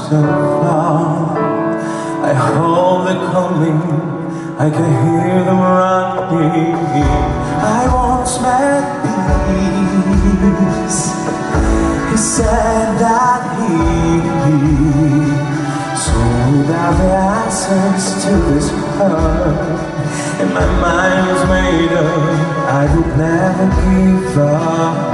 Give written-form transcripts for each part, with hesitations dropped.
to fall. I hold it coming, I can hear them running. I once met peace. He said that he sold out the answers to his heart. And my mind was made up, I would never give up.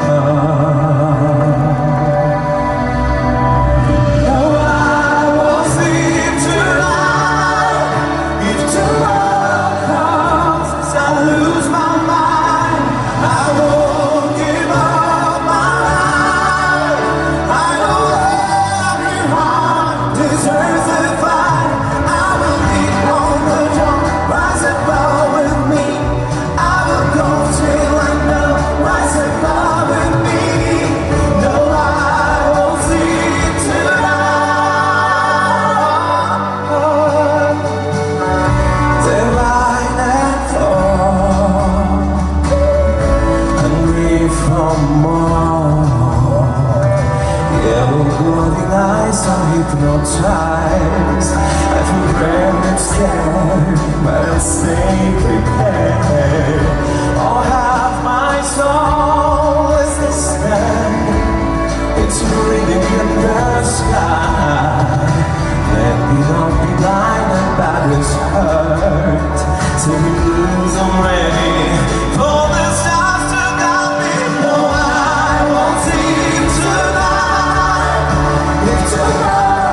Hypnotized, I feel brand and scared, but I'll stay prepared. All half my soul is this stand, it's reading in the sky. Let me not be blinded by this hurt, till we lose already. For the stars to guide me, no, I won't sleep tonight. If tomorrow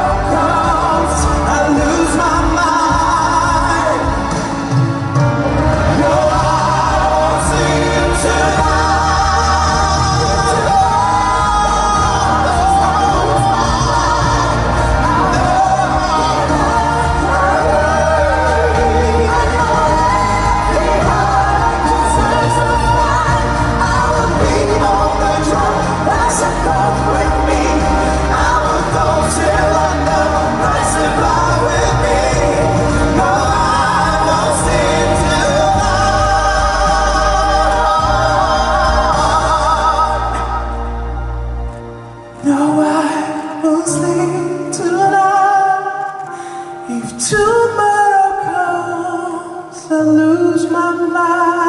tomorrow comes, I lose my mind.